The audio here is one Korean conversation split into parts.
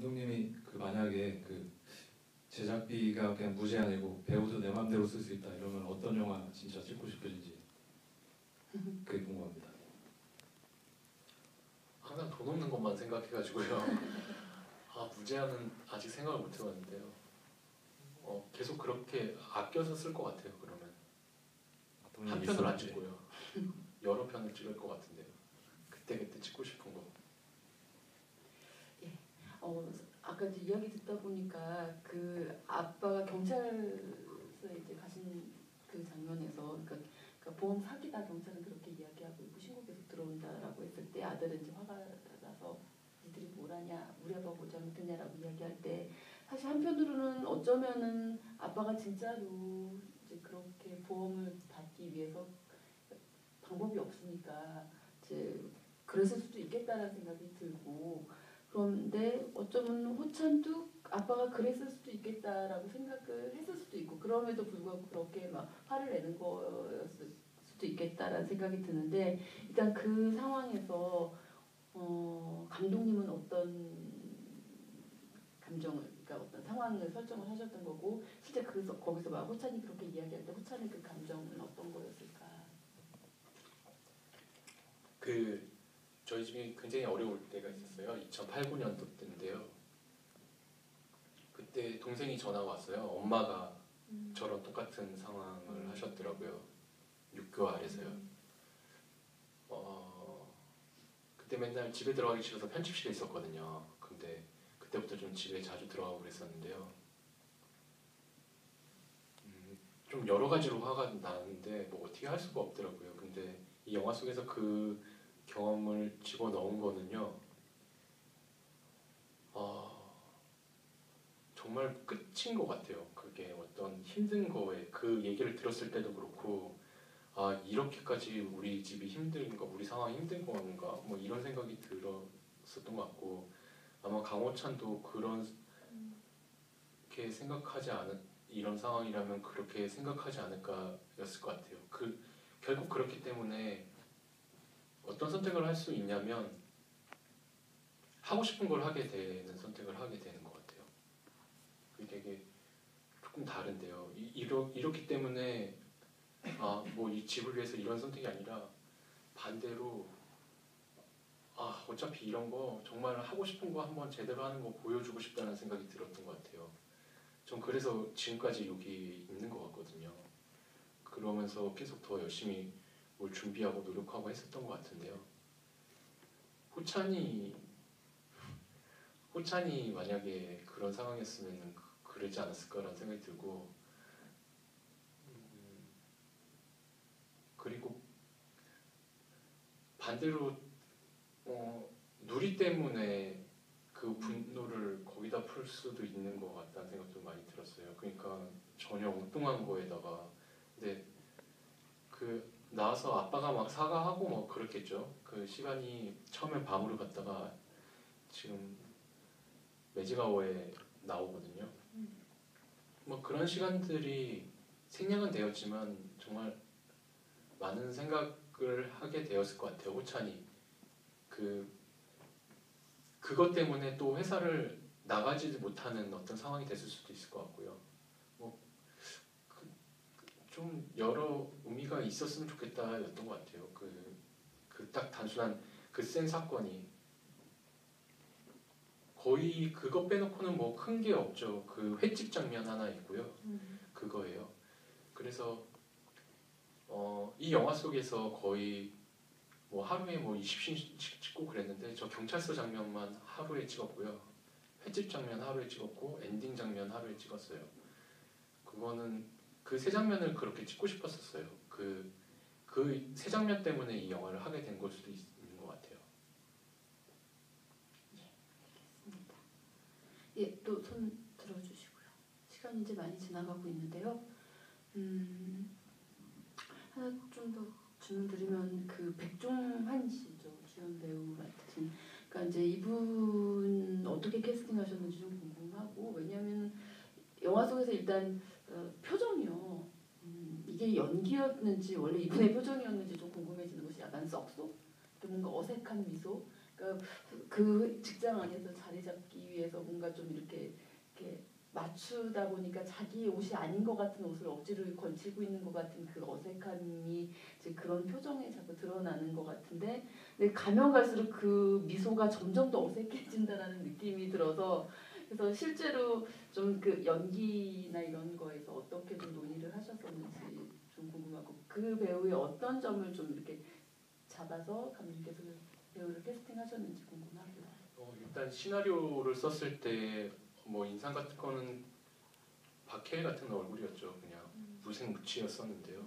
감독님이 그 만약에 그 제작비가 그냥 무제한이고 배우도 내 맘대로 쓸 수 있다 이러면 어떤 영화 진짜 찍고 싶으신지 그게 궁금합니다. 항상 돈 없는 것만 생각해가지고요. 무제한은 아직 생각을 못 해봤는데요. 계속 그렇게 아껴서 쓸 것 같아요. 그러면 한 편을 안 찍고요. 여러 편을 찍을 것 같은데요. 그때 찍고 싶은 거. 예. 아까 이제 이야기 듣다 보니까 그 아빠가 경찰서에 이제 가신 그 장면에서 그러니까 보험 사기다 경찰은 그렇게 이야기하고 있고 신고 계속 들어온다라고 했을 때 아들은 이제 화가 나서 니들이 뭘 하냐 우리 아빠 뭐 잘못했냐라고 이야기할 때 사실 한편으로는 어쩌면은 아빠가 진짜로 이제 그렇게 보험을 받기 위해서 방법이 없으니까 이제 그랬을 수도 있겠다라는 생각이 들고 그런데 어쩌면 호찬도 아빠가 그랬을 수도 있겠다라고 생각을 했을 수도 있고 그럼에도 불구하고 그렇게 막 화를 내는 거였을 수도 있겠다라는 생각이 드는데 일단 그 상황에서 감독님은 어떤 감정을 그러니까 어떤 상황을 설정을 하셨던 거고 실제 거기서 막 호찬이 그렇게 이야기할 때 호찬의 그 감정은 어떤 거였을까? 저희 집이 굉장히 어려울 때가 있었어요. 2008, 9년도 때인데요. 그때 동생이 전화가 왔어요. 엄마가 저랑 똑같은 상황을 하셨더라고요. 육교 아래서요. 그때 맨날 집에 들어가기 싫어서 편집실에 있었거든요. 근데 그때부터 좀 집에 자주 들어가고 그랬었는데요. 좀 여러 가지로 화가 나는데 뭐 어떻게 할 수가 없더라고요. 근데 이 영화 속에서 그 경험을 집어넣은 거는요. 정말 끝인 것 같아요. 그게 어떤 힘든 거에 그 얘기를 들었을 때도 그렇고 이렇게까지 우리 집이 힘든가 우리 상황이 힘든 건가 뭐 이런 생각이 들었었던 것 같고 아마 강호찬도 그렇게 생각하지 않은 이런 상황이라면 그렇게 생각하지 않을까였을 것 같아요. 결국 그렇기 때문에 어떤 선택을 할 수 있냐면 하고 싶은 걸 하게 되는 선택을 하게 되는 것 같아요. 그게 되게 조금 다른데요. 이렇기 때문에 뭐 이 집을 위해서 이런 선택이 아니라 반대로 어차피 이런 거 정말 하고 싶은 거 한번 제대로 하는 거 보여주고 싶다는 생각이 들었던 것 같아요. 전 그래서 지금까지 여기 있는 것 같거든요. 그러면서 계속 더 열심히 뭘 준비하고 노력하고 했었던 것 같은데요. 호찬이 만약에 그런 상황이었으면 그러지 않았을까라는 생각이 들고 그리고 반대로 누리 때문에 그 분노를 거기다 풀 수도 있는 것 같다는 생각도 많이 들었어요. 그러니까 전혀 엉뚱한 거에다가 근데 나와서 아빠가 막 사과하고 뭐 그렇겠죠. 그 시간이 처음엔 밤으로 갔다가 지금 매직아워에 나오거든요. 뭐 그런 시간들이 생략은 되었지만 정말 많은 생각을 하게 되었을 것 같아요. 호찬이 그것 때문에 또 회사를 나가지 못하는 어떤 상황이 됐을 수도 있을 것 같고요. 좀 여러 의미가 있었으면 좋겠다였던 것 같아요. 딱 단순한 그 센 사건이 거의 그거 빼놓고는 뭐 큰 게 없죠. 그 횟집 장면 하나 있고요. 그거예요. 그래서 이 영화 속에서 거의 뭐 하루에 뭐 20씬씩 찍고 그랬는데 저 경찰서 장면만 하루에 찍었고요. 횟집 장면 하루에 찍었고 엔딩 장면 하루에 찍었어요. 그거는 그 세 장면을 그렇게 찍고 싶었었어요. 그 세 장면 때문에 이 영화를 하게 된 걸 수도 있는 것 같아요. 알겠습니다. 예, 또 손 들어주시고요. 시간이 이제 많이 지나가고 있는데요. 하나 좀 더 질문드리면 그 백종환 씨죠. 주연 배우 맡으신. 그러니까 이제 이분 어떻게 캐스팅하셨는지 좀 궁금하고 왜냐하면 영화 속에서 일단 표정이요. 이게 연기였는지 원래 이분의 표정이었는지 좀 궁금해지는 것이 약간 썩소? 뭔가 어색한 미소? 그러니까 그 직장 안에서 자리 잡기 위해서 뭔가 좀 이렇게 맞추다 보니까 자기 옷이 아닌 것 같은 옷을 억지로 걸치고 있는 것 같은 그 어색함이 이제 그런 표정에 자꾸 드러나는 것 같은데, 근데 가면 갈수록 그 미소가 점점 더 어색해진다라는 느낌이 들어서, 그래서 실제로 좀 그 연기나 이런 거에서 어떻게 좀 논의를 하셨었는지 좀 궁금하고, 그 배우의 어떤 점을 좀 이렇게 잡아서 감독님께서 배우를 캐스팅하셨는지 궁금하고요. 일단 시나리오를 썼을 때 뭐 인상 같은 거는 박해일 같은 얼굴이었죠. 그냥 무색무취였었는데요.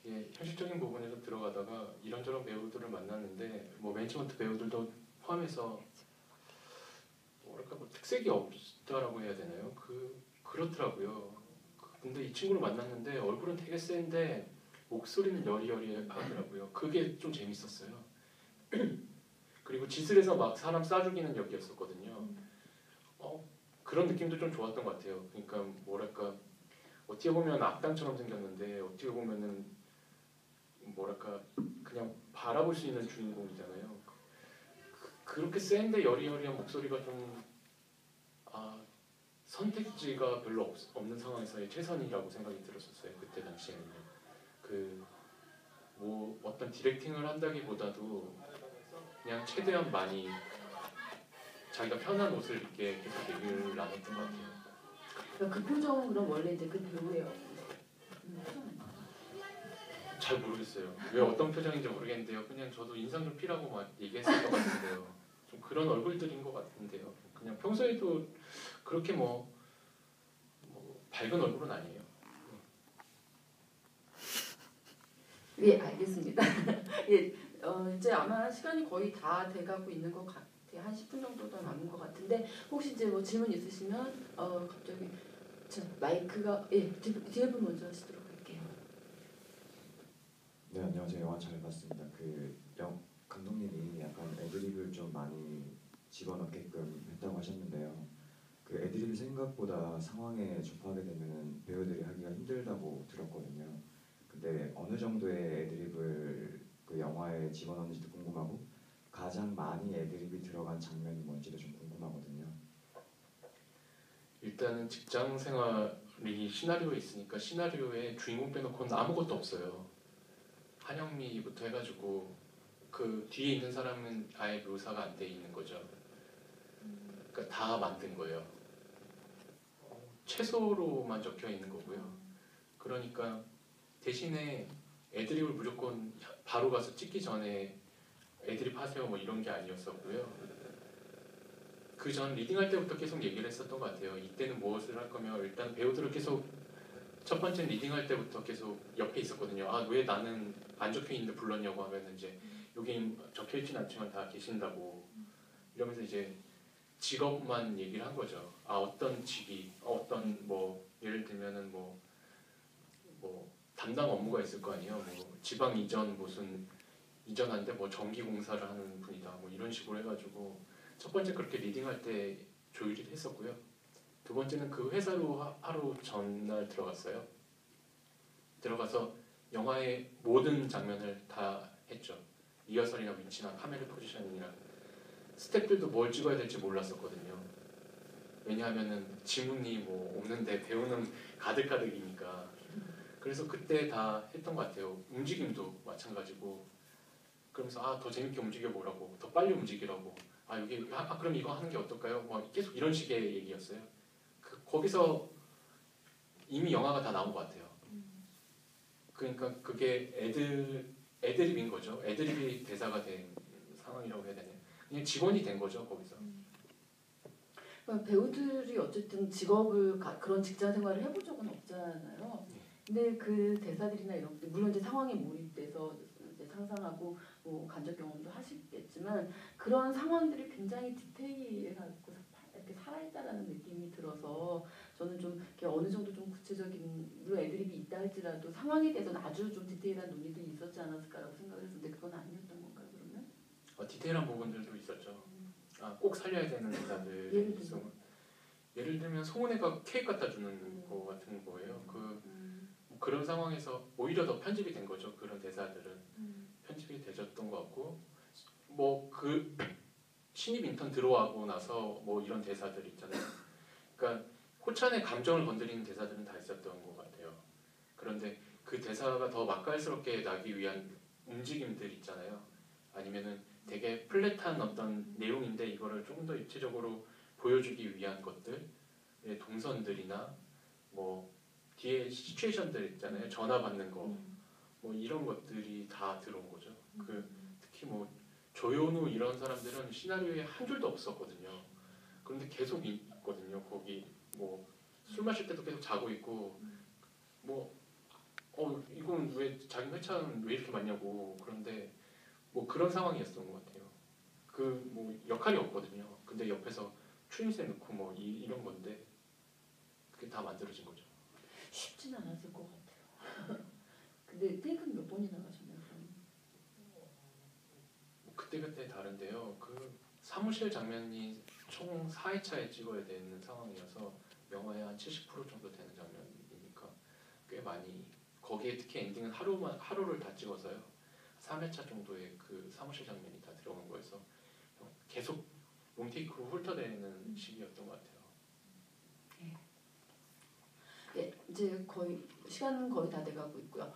이게 현실적인 부분에서 들어가다가 이런저런 배우들을 만났는데 뭐 매니지먼트 배우들도 포함해서 뭐랄까 뭐 특색이 없다라고 해야 되나요? 그렇더라고요. 근데 이 친구를 만났는데 얼굴은 되게 센데 목소리는 여리여리하더라고요. 그게 좀 재밌었어요. 그리고 짓을 해서 막 사람 쏴 죽이는 역이었었거든요. 그런 느낌도 좀 좋았던 것 같아요. 그러니까 뭐랄까 어떻게 보면 악당처럼 생겼는데 어떻게 보면은 뭐랄까 그냥 바라볼 수 있는 주인공이잖아요. 그렇게 센데 여리여리한 목소리가 좀 선택지가 별로 없는 상황에서의 최선이라고 생각이 들었었어요. 그때 당시에는 뭐 어떤 디렉팅을 한다기보다도 그냥 최대한 많이 자기가 편한 옷을 입게 계속 얘기를 나눴던 것 같아요. 그러니까 그 표정은 그럼 원래 이제 그 배우예요. 잘 모르겠어요. 왜 어떤 표정인지 모르겠는데요. 그냥 저도 인상 좀 피라고 막 얘기했을 것 같은데요. 좀 그런 얼굴들인 것 같은데요. 그냥 평소에도 그렇게 뭐 밝은 얼굴은 아니에요. 예, 알겠습니다. 예, 이제 아마 시간이 거의 다 돼가고 있는 것 같아요. 한 10분 정도 더 남은 것 같은데, 혹시 이제 뭐 질문 있으시면 갑자기 마이크가 뒤에 분 먼저 하시도록 할게요. 네, 안녕하세요. 영화 잘 봤습니다. 감독님이 약간 애드립을 좀 많이 집어넣게끔 했다고 하셨는데요. 그 애드립이 생각보다 상황에 접하게 되면 배우들이 하기가 힘들다고 들었거든요. 근데 어느 정도의 애드립을 그 영화에 집어넣는지도 궁금하고, 가장 많이 애드립이 들어간 장면이 뭔지도 좀 궁금하거든요. 일단은 직장 생활이 시나리오에 있으니까 시나리오에 주인공 빼놓고는 아무것도 없어요. 한영미부터 해가지고 그 뒤에 있는 사람은 아예 묘사가 안 돼 있는 거죠. 그러니까 다 만든 거예요. 최소로만 적혀 있는 거고요. 그러니까 대신에 애드립을 무조건 바로 가서 찍기 전에 애드립 하세요 뭐 이런 게 아니었었고요. 그 전 리딩할 때부터 계속 얘기를 했었던 것 같아요. 이때는 무엇을 할 거면 일단 배우들을 계속 첫 번째 리딩할 때부터 계속 옆에 있었거든요. 왜 나는 안 적혀 있는데 불렀냐고 하면 이제 여기 적혀 있진 않지만 다 계신다고 이러면서 이제 직업만 얘기를 한 거죠. 어떤 직위, 어떤 뭐 예를 들면은 뭐 담당 업무가 있을 거 아니에요. 뭐 지방 이전 무슨 이전한데 뭐 전기 공사를 하는 분이다. 뭐 이런 식으로 해가지고 첫 번째 그렇게 리딩할 때 조율을 했었고요. 두 번째는 그 회사로 하루 전날 들어갔어요. 들어가서 영화의 모든 장면을 다 했죠. 리허설이나 위치나 카메라 포지셔닝이나 스태프들도 뭘 찍어야 될지 몰랐었거든요. 왜냐하면은 지문이 뭐 없는데 배우는 가득가득이니까. 그래서 그때 다 했던 것 같아요. 움직임도 마찬가지고. 그러면서 더 재밌게 움직여보라고, 더 빨리 움직이라고. 여기 그럼 이거 하는 게 어떨까요? 뭐 계속 이런 식의 얘기였어요. 거기서 이미 영화가 다 나온 것 같아요. 그러니까 그게 애드립인 거죠. 애드립이 대사가 된 상황이라고 해야 되나요? 그냥 직원이 된 거죠 거기서. 배우들이 어쨌든 직업을 그런 직장 생활을 해본 적은 없잖아요. 근데 그 대사들이나 이런 물론 이제 상황에 몰입돼서 이제 상상하고 뭐 간접 경험도 하시겠지만 그런 상황들이 굉장히 디테일하고 이렇게 살아있다라는 느낌이 들어서 저는 좀 이렇게 어느 정도 좀 구체적인 물론 애드립이 있다 할지라도 상황에 대해서는 아주 좀 디테일한 논의들이 있었지 않았을까라고 생각을 했는데 그건 아니었던 건가요 그러면? 디테일한 부분들도 있었죠. 꼭 살려야 되는 대사들. 예를 들면 송은혜가 케이크 갖다 주는 거 같은 거예요. 그런 상황에서 오히려 더 편집이 된 거죠. 그런 대사들은 편집이 되졌던 것 같고 뭐 그 신입 인턴 들어가고 나서 뭐 이런 대사들 있잖아요. 그러니까 호찬의 감정을 건드리는 대사들은 다 있었던 것 같아요. 그런데 그 대사가 더 맛깔스럽게 나기 위한 움직임들 있잖아요. 아니면은 되게 플랫한 어떤 내용인데 이거를 조금 더 입체적으로 보여주기 위한 것들, 동선들이나 뭐 뒤에 시츄에이션들 있잖아요. 전화 받는 거, 뭐 이런 것들이 다 들어온 거죠. 그 특히 뭐 조현우 이런 사람들은 시나리오에 한 줄도 없었거든요. 그런데 계속 있거든요. 거기 뭐 술 마실 때도 계속 자고 있고 뭐 이건 왜 자기 회차는 왜 이렇게 많냐고. 그런데 뭐 그런 상황이었던 것 같아요. 그 뭐 역할이 없거든요. 근데 옆에서 추임새 넣고 뭐 이런 건데 그게 다 만들어진 거죠. 쉽진 않았을 것 같아요. 근데 테이크는 몇 번이나 가셨나요? 그럼? 뭐 그때그때 다른데요. 그 사무실 장면이 총 4회차에 찍어야 되는 상황이어서 영화의 한 70% 정도 되는 장면이니까 꽤 많이 거기에 특히 엔딩은 하루를 다 찍어서요. 3회차 정도의 그 사무실 장면이 다 들어간 거여서 계속 롱테이크로 훑어대는 시기였던 것 같아요. 네, 이제 거의 시간은 거의 다 돼가고 있고요.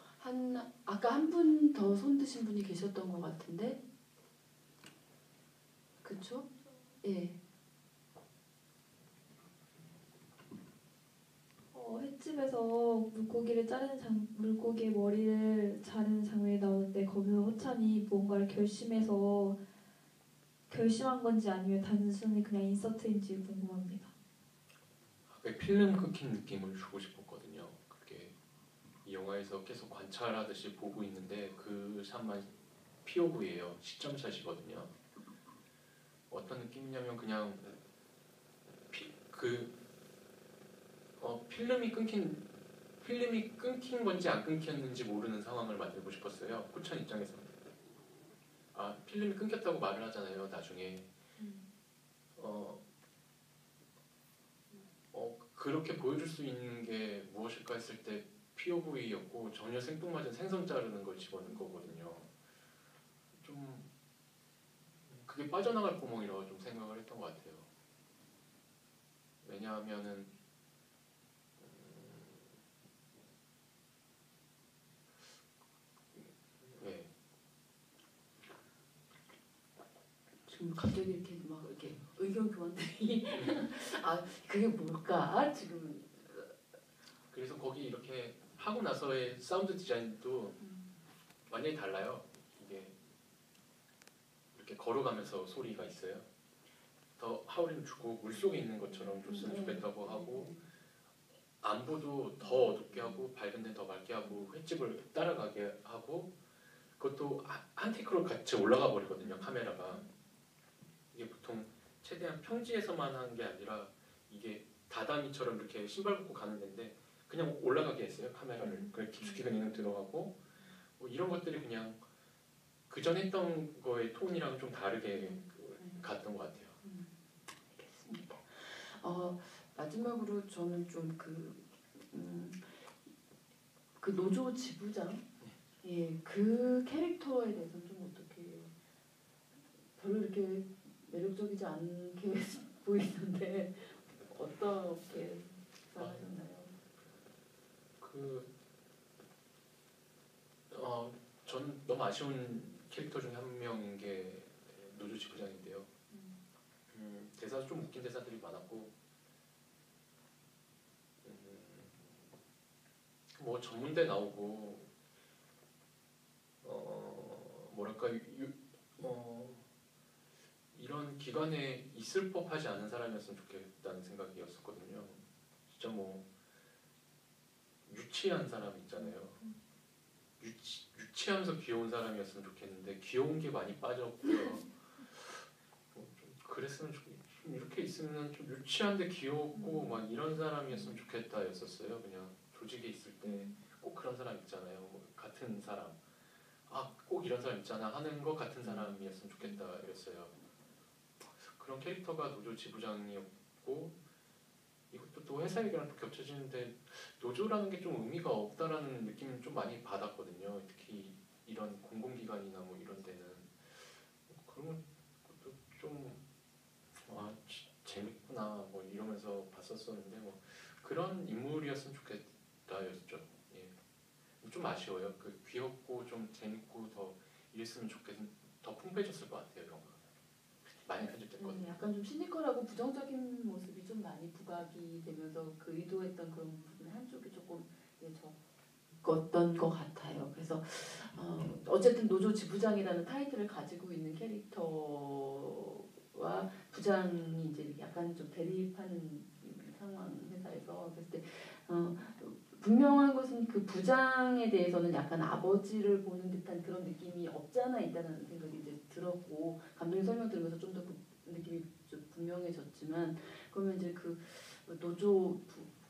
아까 한 분 더 손 드신 분이 계셨던 것 같은데, 그쵸? 예. 횟집에서 물고기의 머리를 자르는 장면이 나오는데 거기서 호찬이 무언가를 결심한 건지 아니면 단순히 그냥 인서트인지 궁금합니다. 아까 필름 끊긴 느낌을 주고 싶었거든요. 그게 이 영화에서 계속 관찰하듯이 보고 있는데 그 샷만 POV예요. 시점샷이거든요. 어떤 느낌이냐면 그냥 필름이 끊긴 건지 안 끊겼는지 모르는 상황을 만들고 싶었어요. 호찬 입장에서. 필름이 끊겼다고 말을 하잖아요. 나중에. 그렇게 보여줄 수 있는 게 무엇일까 했을 때 POV였고 전혀 생뚱맞은 생선 자르는 걸 집어넣은 거거든요. 좀 그게 빠져나갈 구멍이라고 좀 생각을 했던 것 같아요. 왜냐하면은 지금 갑자기 이렇게 막 이렇게 의견 교환들이 그게 뭘까 지금. 그래서 거기 이렇게 하고 나서의 사운드 디자인도 완전히 달라요. 이게 이렇게 걸어가면서 소리가 있어요. 더 하울링 주고 물속에 있는 것처럼 줬으면 좋겠다고 하고 안보도 더 어둡게 하고 밝은 데 더 밝게 하고 횟집을 따라가게 하고 그것도 한 테이크로 같이 올라가 버리거든요. 카메라가. 이게 보통 최대한 평지에서만 하는 게 아니라 이게 다다미처럼 이렇게 신발 벗고 가는 데인데 그냥 올라가게 했어요. 카메라를. 그냥 깊숙이 그냥 들어가고 뭐 이런 것들이 그냥 그전 했던 거의 톤이랑 좀 다르게 갔던 것 같아요. 알겠습니다. 마지막으로 저는 좀 그 노조 지부장, 그 캐릭터에 대해서는 좀 어떻게 별로 이렇게 매력적이지 않게 보이는데 어떻게 생각하셨나요? 저는 너무 아쉬운 캐릭터 중에 한 명인 게 노조 지부장인데요. 대사 좀 웃긴 대사들이 많았고 뭐 전문대 나오고 뭐랄까 이런 기관에 있을 법하지 않은 사람이었으면 좋겠다는 생각이었었거든요. 진짜 뭐 유치한 사람 있잖아요. 유치하면서 귀여운 사람이었으면 좋겠는데 귀여운 게 많이 빠졌고요. 좀 그랬으면 좀 이렇게 있으면 좀 유치한데 귀엽고 막 이런 사람이었으면 좋겠다였었어요. 그냥 조직에 있을 때 꼭 그런 사람 있잖아요. 뭐 같은 사람. 꼭 이런 사람 있잖아 하는 것 같은 사람이었으면 좋겠다였어요. 그런 캐릭터가 노조 지부장이었고 이것도 또 회사 얘기랑 또 겹쳐지는데 노조라는 게 좀 의미가 없다라는 느낌을 좀 많이 받았거든요. 특히 이런 공공기관이나 뭐 이런 데는 그런 것도 좀 재밌구나 뭐 이러면서 봤었었는데 뭐 그런 인물이었으면 좋겠다였죠. 예. 좀 아쉬워요. 그 귀엽고 좀 재밌고 더 이랬으면 더 풍부해졌을 것 같아요. 영화가 많이 편집됐거든요. 약간 좀 시니컬하고 부정적인 모습이 좀 많이 부각이 되면서 그 의도했던 그런 부분 한쪽이 조금 적었던 것 같아요. 그래서 어쨌든 노조 지부장이라는 타이틀을 가지고 있는 캐릭터와 부장이 이제 약간 좀 대립하는 상황 회사에서 그랬을 때 분명한 것은 그 부장에 대해서는 약간 아버지를 보는 듯한 그런 느낌이 없잖아 있다는 생각이 이제 들었고 감독님 설명 들으면서 좀 더 그 느낌이 좀 분명해졌지만 그러면 이제 그 노조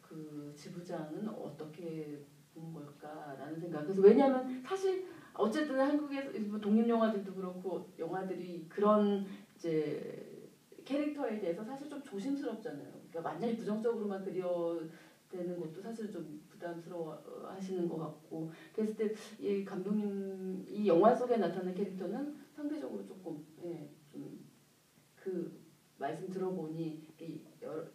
그 지부장은 어떻게 보는 걸까라는 생각. 그래서 왜냐하면 사실 어쨌든 한국에서 뭐 독립 영화들도 그렇고 영화들이 그런 이제 캐릭터에 대해서 사실 좀 조심스럽잖아요. 그러니까 완전히 부정적으로만 그려되는 것도 사실 좀 부담스러워 하시는 것 같고 그랬을 때 이 감독님 이 영화 속에 나타나는 캐릭터는 상대적으로 조금 좀 그 말씀 들어보니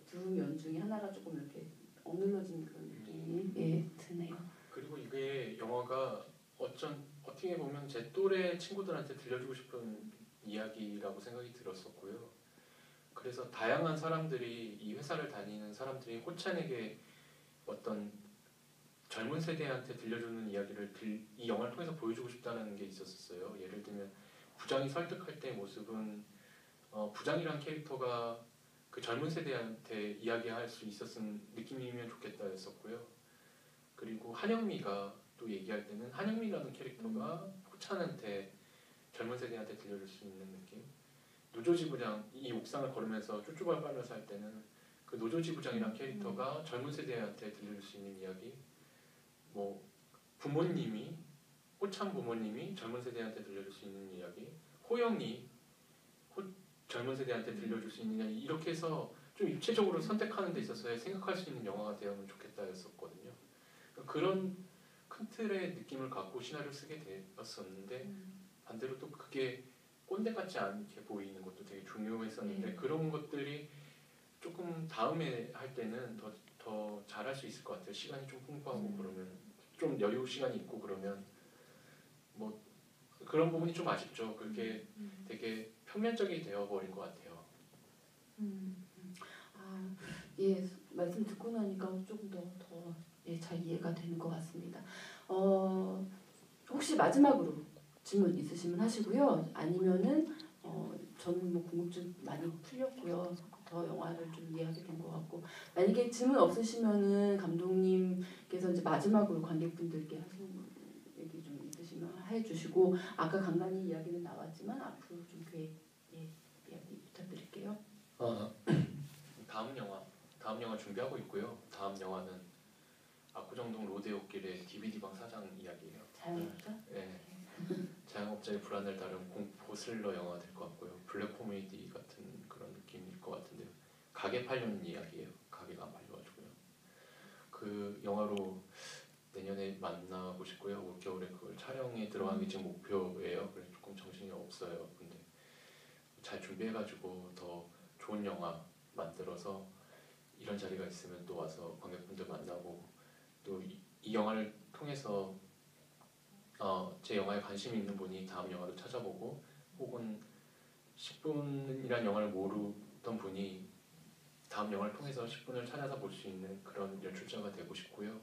두 면 중에 하나가 조금 이렇게 억눌러진 그런 느낌이 드네요. 그리고 이게 영화가 어떻게 보면 제 또래 친구들한테 들려주고 싶은 이야기라고 생각이 들었었고요. 그래서 다양한 사람들이 이 회사를 다니는 사람들이 호찬에게 어떤 젊은 세대한테 들려주는 이야기를 이 영화를 통해서 보여주고 싶다는 게 있었어요. 예를 들면 부장이 설득할 때의 모습은 부장이란 캐릭터가 그 젊은 세대한테 이야기할 수 있었은 느낌이면 좋겠다였었고요. 그리고 한영미가 또 얘기할 때는 한영미라는 캐릭터가 호찬한테 젊은 세대한테 들려줄 수 있는 느낌. 노조지부장 이 옥상을 걸으면서 쭈쭈발발면서 할 때는 그 노조지부장이란 캐릭터가 젊은 세대한테 들려줄 수 있는 이야기. 뭐 부모님이 호찬 부모님이 젊은 세대한테 들려줄 수 있는 이야기. 호영이 젊은 세대한테 들려줄 수 있는 이야기. 이렇게 해서 좀 입체적으로 선택하는 데 있어서 생각할 수 있는 영화가 되면 좋겠다였었거든요. 그런 큰 틀의 느낌을 갖고 시나리오를 쓰게 되었었는데 반대로 또 그게 꼰대 같지 않게 보이는 것도 되게 중요했었는데 그런 것들이 조금 다음에 할 때는 더 잘할 수 있을 것 같아요. 시간이 좀 풍부하고 그러면 좀 여유 시간이 있고 그러면 뭐 그런 부분이 좀 아쉽죠. 그게 되게 편면적이 되어버린 것 같아요. 예, 말씀 듣고 나니까 조금 더 잘 이해가 되는 것 같습니다. 혹시 마지막으로 질문 있으시면 하시고요. 아니면은 저는 뭐 궁금증 많이 풀렸고요. 더 영화를 좀 이해하게 된 것 같고 만약에 질문 없으시면은 감독님께서 이제 마지막으로 관객분들께 하시는 얘기 좀 있으시면 해주시고 아까 간간히 이야기는 나왔지만 앞으로 좀 계획 이야기 부탁드릴게요. 다음 영화 준비하고 있고요. 다음 영화는 압구정동 로데오길의 DVD방 사장 이야기예요. 자영업자? 네. 자영업자의 불안을 다룬 공포 스릴러 영화가 될 것 같고요. 블랙 코미디 같은 그런 느낌일 것 같은데요. 가게 팔려는 이야기예요. 가게가 안 팔려가지고요. 그 영화로 내년에 만나고 싶고요. 올겨울에 그걸 촬영에 들어가는 게 지금 목표예요. 그래서 조금 정신이 없어요. 근데 잘 준비해가지고 더 좋은 영화 만들어서 이런 자리가 있으면 또 와서 관객분들 만나고 또 이 영화를 통해서 제 영화에 관심이 있는 분이 다음 영화도 찾아보고 혹은 10분이란 영화를 모르던 분이 다음 영화를 통해서 10분을 찾아서 볼 수 있는 그런 연출자가 되고 싶고요.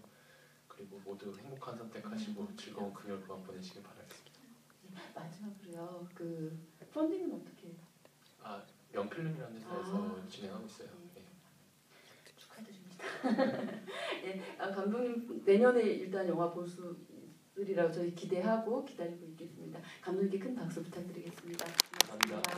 그리고 모두 행복한 선택하시고 즐거운 금요일 밤 보내시길 바라겠습니다. 마지막으로요. 그 펀딩은 어떻게? 명필름이라는 회사에서 진행하고 있어요. 네. 축하드립니다. 예, 감독님 내년에 일단 영화 볼 수 있으리라고 저희 기대하고 기다리고 있겠습니다. 감독님께 큰 박수 부탁드리겠습니다. 감사합니다.